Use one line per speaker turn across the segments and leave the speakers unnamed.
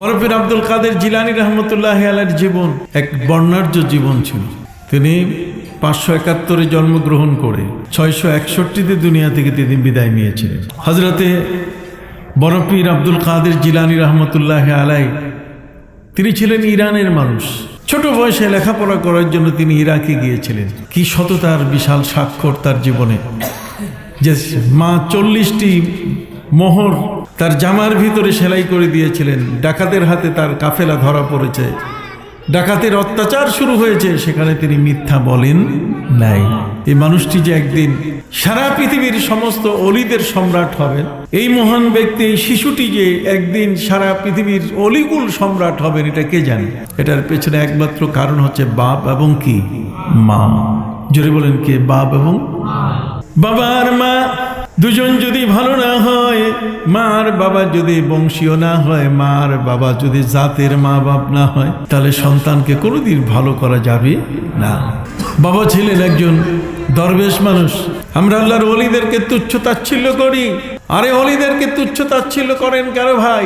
বরফির আব্দুল কাদের জিলানী রহমতুল্লাহ আলাইহির জীবন এক বর্ণাঢ্য জীবন ছিল। তিনি 571-এ জন্মগ্রহণ করে 661-তে দুনিয়া থেকে তিনি বিদায় নিয়েছিলেন। হযরতে বরফির আব্দুল কাদের জিলানী রহমতুল্লাহ আলাইহি তিনি ছিলেন ইরানের মানুষ। ছোট বয়সে লেখাপড়া করার জন্য তিনি ইরাকে গিয়েছিলেন। কি সততার বিশাল স্বাক্ষর তার জীবনে, যে মা 40টি মোহর তার জামার ভিতরে সেলাই করে দিয়েছিলেন। ডাকাতের হাতে তার কাফেলা ধরা পড়েছে, ডাকাতের অত্যাচার শুরু হয়েছে, সেখানে তিনি মিথ্যা বলেন নাই। এই মানুষটি যে একদিন সারা পৃথিবীর সমস্ত অলিদের সম্রাট হবেন, এই মহান ব্যক্তি, এই শিশুটি যে একদিন সারা পৃথিবীর অলিকুল সম্রাট হবেন, এটা কে জানে? এটার পেছনে একমাত্র কারণ হচ্ছে বাপ এবং কি মা। জোরে বলেন, কে? বাপ এবং বাবা আর মা দুজন যদি ভালো না হয়, মা আর বাবা যদি বংশীয় না হয়, মা আর বাবা যদি জাতের মা বাপ না হয়, তাহলে সন্তানকে কোনোদিন ভালো করা যাবে না। বাবা ছিলেন একজন দরবেশ মানুষ। আমরা আল্লাহর ওলিদেরকে তুচ্ছ তাচ্ছিল্য করি। আরে ওলিদেরকে তুচ্ছ তাচ্ছিল্য করেন কেন ভাই?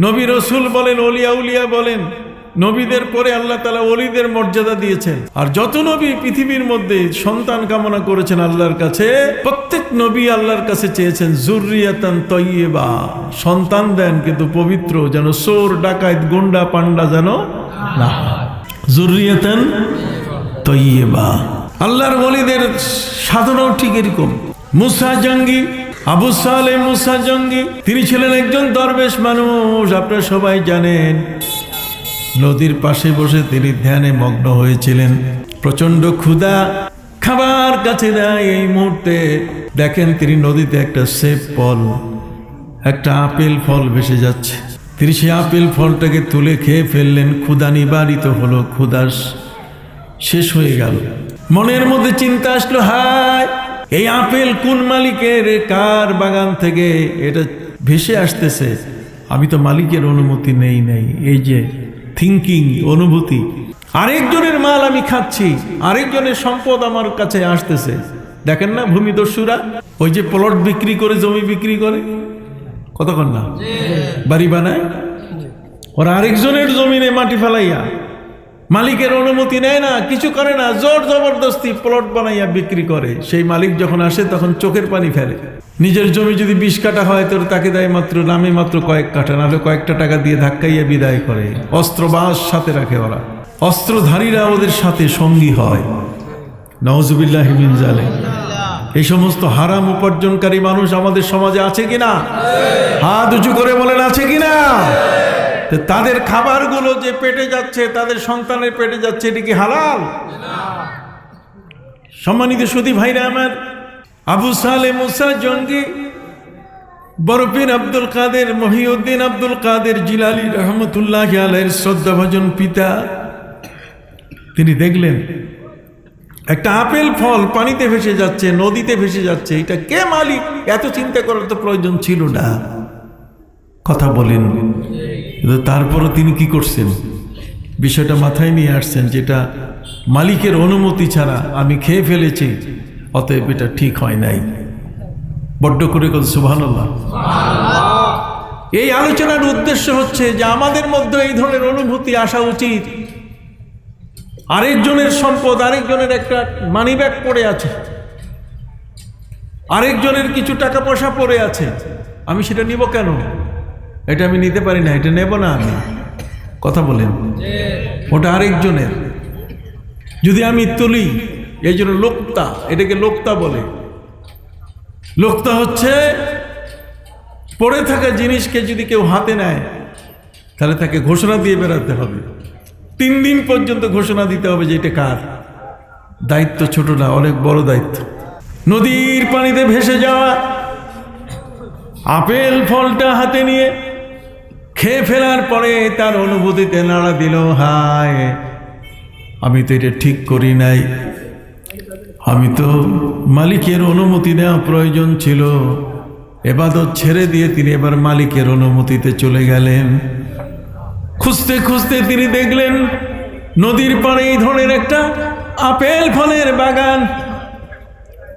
নবী রসুল বলেন, ওলিয়া উলিয়া বলেন, নবীদের পরে আল্লাহ তাআলা ওলিদের মর্যাদা দিয়েছেন। আর যত নবী পৃথিবীর মধ্যে সন্তান কামনা করেছেন আল্লাহর কাছে, প্রত্যেক নবী আল্লাহর কাছে চেয়েছেন যুররিয়াতান তাইয়্যিবা, সন্তান দেন কিন্তু পবিত্র, যেন চোর ডাকাত গুন্ডা পান্ডা যেন না। যুররিয়াতান তাইয়্যিবা। আল্লাহর ওলিদের সাধনাও ঠিক এরকম। মুসা জঙ্গি, আবু সালেহ মুসা জঙ্গি, তিনি ছিলেন একজন দরবেশ মানুষ। আপনারা সবাই জানেন, নদীর পাশে বসে তিনি ধ্যানে মগ্ন হয়েছিলেন। প্রচন্ড ক্ষুধা, খাবার কাছে নাই। এই মুহূর্তে দেখেন তিনি নদীতে একটা সেব ফল, একটা আপেল ফল ভেসে যাচ্ছে। তিনি সেই আপেল ফলটাকে তুলে খেয়ে ফেললেন। ক্ষুধা নিবারিত হলো, ক্ষুধা শেষ হয়ে গেল। মনের মধ্যে চিন্তা আসলো, হায়, এই আপেল কোন মালিকের, কার বাগান থেকে এটা ভেসে আসতেছে? আমি তো মালিকের অনুমতি নেই। এই যে থিঙ্কিং, অনুভূতি, আরেকজনের মাল আমি খাচ্ছি, আরেকজনের সম্পদ আমার কাছে আসতেছে। দেখেন না ভূমিদস্যুরা ওই যে প্লট বিক্রি করে, জমি বিক্রি করে, কতক্ষণ না বাড়ি বানায়, ওরা আরেকজনের জমিনে মাটি ফেলাইয়া মালিকের অনুমতি নেয় না, কিছু করে না, জোর জবরদস্তি প্লট বানাইয়া বিক্রি করে। সেই মালিক যখন আসে তখন চোখের পানি ফেলে। নিজের জমি যদি 20 কাঠা হয়, তোর তাকে দেয় মাত্র নামে মাত্র কয়েক কাঠা, নাহলে কয়েকটা টাকা দিয়ে ধাক্কাইয়া বিদায় করে। অস্ত্রবাস সাথে রাখে ওরা, অস্ত্রধারীরা ওদের সাথে সঙ্গী হয়। নাউজুবিল্লাহি মিন জালিক। এই সমস্ত হারাম উপার্জনকারী মানুষ আমাদের সমাজে আছে কিনা? হাত উঁচু করে বলেন, আছে কিনা? তাদের খাবারগুলো যে পেটে যাচ্ছে, তাদের সন্তানের পেটে যাচ্ছে, এটা কি হালাল? সম্মানিত সুধী ভাইরা আমার, আবু সালেহ মুসা জঙ্গি, বরফির আব্দুল কাদের, মহিউদ্দিন আব্দুল কাদের জিলানী রহমতুল্লাহ আলাইহির শ্রদ্ধাভাজন পিতা, তিনি দেখলেন একটা আপেল ফল পানিতে ভেসে যাচ্ছে, নদীতে ভেসে যাচ্ছে। এটা কে মালিক? এত চিন্তা করার তো প্রয়োজন ছিল না। কথা বলেন। তারপরও তিনি কি করছেন? বিষয়টা মাথায় নিয়ে আসছেন, যেটা মালিকের অনুমতি ছাড়া আমি খেয়ে ফেলেছি, অতএব এটা ঠিক হয় নাই। বড্ড করে কথা সুবহানাল্লাহ। এই আলোচনার উদ্দেশ্য হচ্ছে যে আমাদের মধ্যে এই ধরনের অনুভূতি আসা উচিত। আরেকজনের সম্পদ, আরেকজনের একটা মানি ব্যাগ পড়ে আছে, আরেকজনের কিছু টাকা পয়সা পড়ে আছে, আমি সেটা নিব কেন? এটা আমি নিতে পারি না, এটা নেব না আমি। কথা বলেন, ওটা আরেকজনের। যদি আমি তুলি, এই জন্য লোক্তা, এটাকে লোক্তা বলে। লোক্তা হচ্ছে পড়ে থাকা জিনিসকে যদি কেউ হাতে নেয়, তাহলে তাকে ঘোষণা দিয়ে বেড়াতে হবে। 3 দিন পর্যন্ত ঘোষণা দিতে হবে যে এটা কার। দায়িত্ব ছোট না, অনেক বড় দায়িত্ব। নদীর পানিতে ভেসে যাওয়া আপেল ফলটা হাতে নিয়ে খেয়ে ফেলার পরে তার অনুভূতিতে নাড়া দিল, হায়, আমি তো এটা ঠিক করি নাই, আমি তো মালিকের অনুমতি নেওয়া প্রয়োজন ছিল। ইবাদত ছেড়ে দিয়ে তিনি এবার মালিকের অনুমতিতে চলে গেলেন। খুঁজতে খুঁজতে তিনি দেখলেন নদীর পাড়ে এই ধরনের একটা আপেল ফলের বাগান।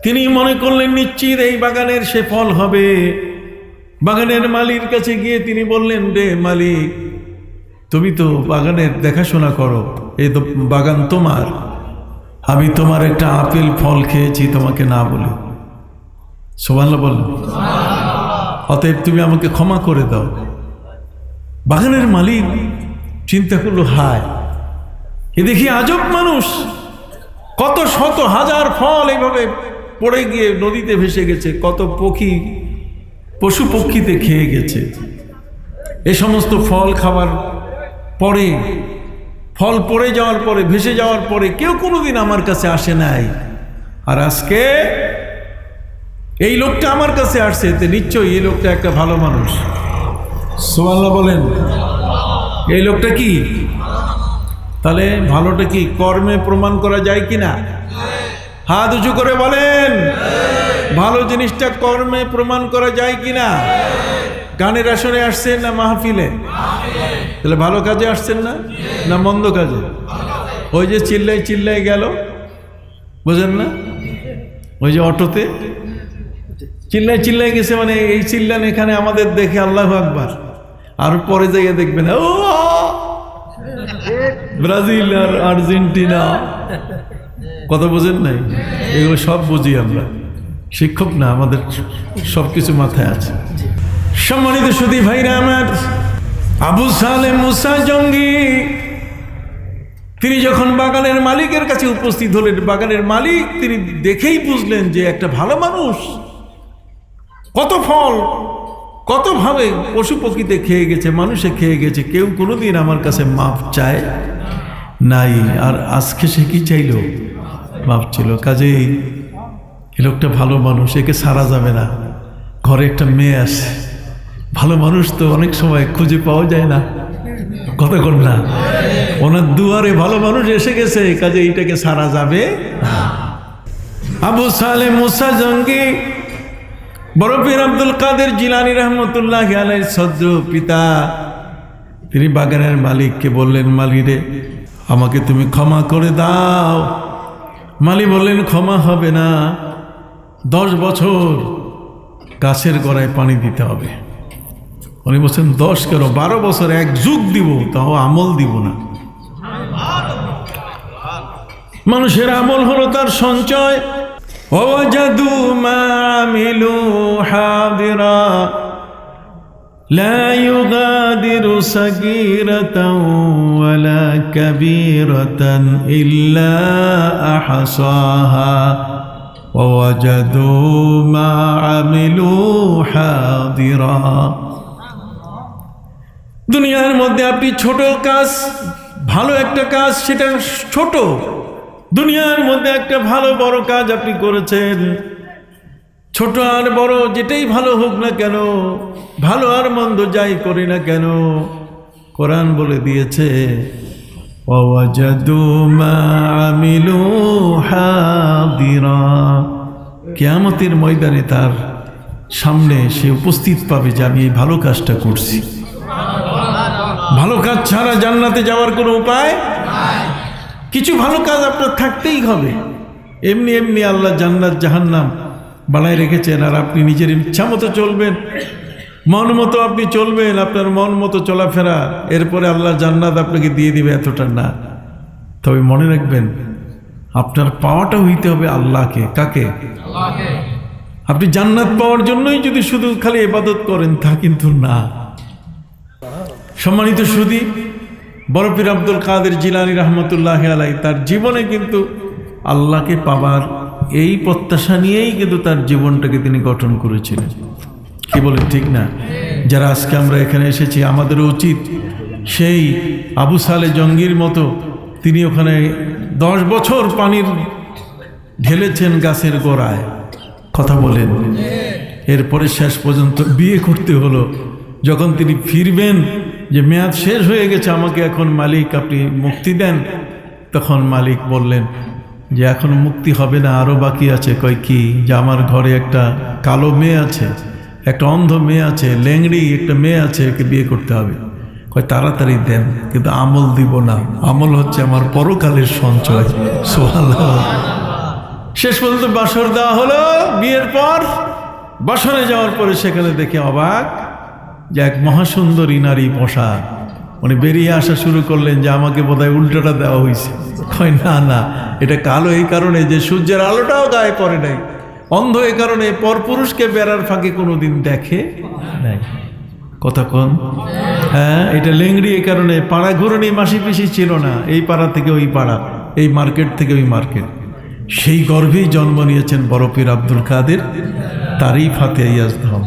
তিনি মনে করলেন নিশ্চিত এই বাগানের সে ফল হবে। বাগানের মালির কাছে গিয়ে তিনি বললেন, রে মালিক, তুমি তো বাগানের দেখাশোনা করো, এই তো বাগান তোমার, আমি তোমার একটা আপেল ফল খেয়েছি তোমাকে না বলে। সুবহানাল্লাহ বল। অতএব তুমি আমাকে ক্ষমা করে দাও। বাগানের মালিক চিন্তা করলো, হায়, এ দেখি আজব মানুষ, কত শত হাজার ফল এইভাবে পড়ে গিয়ে নদীতে ভেসে গেছে, কত পশু পক্ষীতে খেয়ে গেছে। এ সমস্ত ফল খাওয়ার পরে, ফল পড়ে যাওয়ার পরে, ভেসে যাওয়ার পরে কেউ কোনোদিন আমার কাছে আসে নাই, আর আজকে এই লোকটা আমার কাছে আসছে, এতে নিশ্চয়ই এই লোকটা একটা ভালো মানুষ। সুবহানাল্লাহ বলেন। এই লোকটা কি? তাহলে ভালোটা কি কর্মে প্রমাণ করা যায় কিনা? হাত উঁচু করে বলেন, ভালো জিনিসটা কর্মে প্রমাণ করা যায় কিনা? গানের আসরে আসছেন না মাহফিলে? তাহলে ভালো কাজে আসছেন না, না মন্দ কাজে? ওই যে চিল্লাই চিল্লাই গেল, বুঝেন না? ওই যে অটোতে চিল্লাই চিল্লাই গেছে, মানে এই চিল্লান এখানে আমাদের দেখে আল্লাহু আকবার, আর পরে যাইয়া দেখবেন ও ব্রাজিল আর আর্জেন্টিনা, কথা বোঝেন নাই? এগুলো সব বুঝি আমরা, শিক্ষক না, আমাদের সবকিছু মাথায় আছে। সম্মানিত সুধী ভাইরা আমার, আবু সালেহ মুসা জঙ্গি তিনি যখন বাগানের মালিকের কাছে উপস্থিত হলেন, বাগানের মালিক তিনি দেখেই বুঝলেন যে একটা ভালো মানুষ, কত ফল কতভাবে পশু পক্ষীতে খেয়ে গেছে, মানুষে খেয়ে গেছে, কেউ কোনোদিন আমার কাছে মাপ চায় নাই, আর আজকে সে কি চাইল? মাপ ছিল। কাজেই এ লোকটা ভালো মানুষ, একে সারা যাবে না। ঘরে একটা মেয়ে আসে, ভালো মানুষ তো অনেক সময় খুঁজে পাওয়া যায় না, কথা কর না, ওনার দুয়ারে ভালো মানুষ এসে গেছে, কাজে এইটাকে সারা যাবে না। আবু সালেহ মুসা জঙ্গি বড় পীর আব্দুল কাদের জিলানী রহমতুল্লাহ আলাইহির সদ্য পিতা, তিনি বাগানের মালিককে বললেন, মালিরে আমাকে তুমি ক্ষমা করে দাও। মালিক বললেন, ক্ষমা হবে না, 10 বছর গাছের গোড়ায় পানি দিতে হবে। উনি বলছেন 10 কেন, 12 বছর, 1 যুগ দিব, তাও আমল দিব না। মানুষের আমল হলো তার সঞ্চয়। ووجدوا ما عملوا حاضرا لا يغادر صغيرة ولا كبيرة إلا أحصاها ووجدوا ما عملوا حاضرا। দুনিয়ার মধ্যে আপনি ছোট কাজ, ভালো একটা কাজ, সেটা ছোট। দুনিয়ার মধ্যে একটা ভালো বড় কাজ আপনি করেছেন, ছোট আর বড় যেটাই ভালো হোক না কেন, ভালো আর মন্দ যাই করি না কেন, কোরআন বলে দিয়েছে ওয়াজাদু মা আমিলু হাদিরা। কিয়ামতের ময়দানে তার সামনে সে উপস্থিত পাবে যে আমি এই ভালো কাজটা করছি। ভালো কাজ ছাড়া জান্নাতে যাওয়ার কোনো উপায় নাই। কিছু ভালো কাজ আপনার থাকতেই হবে। এমনি এমনি আল্লাহ জান্নাত জাহান্নাম বানায় রেখেছেন, আর আপনি নিজের ইচ্ছা মতো চলবেন, মন মতো আপনি চলবেন, আপনার মন মতো চলাফেরা, এরপরে আল্লাহ জান্নাত আপনাকে দিয়ে দিবে, এতটা না। তবে মনে রাখবেন, আপনার পাওয়াটা হইতে হবে আল্লাহকে। কাকে? আল্লাহকে। আপনি জান্নাত পাওয়ার জন্যই যদি শুধু খালি ইবাদত করেন, তা কিন্তু না। সম্মানিত সুধী, বড় পীর আব্দুল কাদের জিলানী রহমতুল্লাহ আলাই তার জীবনে কিন্তু আল্লাহকে পাবার এই প্রত্যাশা নিয়েই কিন্তু তার জীবনটাকে তিনি গঠন করেছিলেন। কি বলেন, ঠিক না? যারা আজকে আমরা এখানে এসেছি, আমাদের উচিত সেই আবু সালেহ জঙ্গির মতো, তিনি ওখানে 10 বছর পানির ঢেলেছেন গাছের গোড়ায়, কথা বলেন। এরপরে শেষ পর্যন্ত বিয়ে করতে হলো। যখন তিনি ফিরবেন, যে মেয়াদ শেষ হয়ে গেছে, আমাকে এখন মালিক আপনি মুক্তি দেন, তখন মালিক বললেন যে এখন মুক্তি হবে না, আরও বাকি আছে। কয় কি? যে আমার ঘরে একটা কালো মেয়ে আছে, একটা অন্ধ মেয়ে আছে, ল্যাংড়ি একটা মেয়ে আছে, একে বিয়ে করতে হবে। কয় তাড়াতাড়ি দেন, কিন্তু আমল দিব না, আমল হচ্ছে আমার পরকালের সঞ্চয়। সুবহানাল্লাহ। শেষ পর্যন্ত বাসর দেওয়া হলো। বিয়ের পর বাসরে যাওয়ার পরে সেখানে দেখে অবাক যে এক মহাসুন্দরী নারী পোশাক, উনি বেরিয়ে আসা শুরু করলেন যে আমাকে বোধহয় উল্টোটা দেওয়া হয়েছে। কয় না না, এটা কালো এই কারণে যে সূর্যের আলোটাও গায়ে পড়ে নাই, অন্ধ এই কারণে পরপুরুষকে বেড়ার ফাঁকে কোনোদিন দেখে নাই। কথা কন? হ্যাঁ, এটা লেংড়ি এই কারণে পাড়া ঘুরনি মাসি পিসি ছিল না, এই পাড়া থেকে ওই পাড়া, এই মার্কেট থেকে ওই মার্কেট। সেই গর্ভেই জন্ম নিয়েছেন বড় পীর আব্দুল কাদের, তারই ফাতে ইয়াজদাম।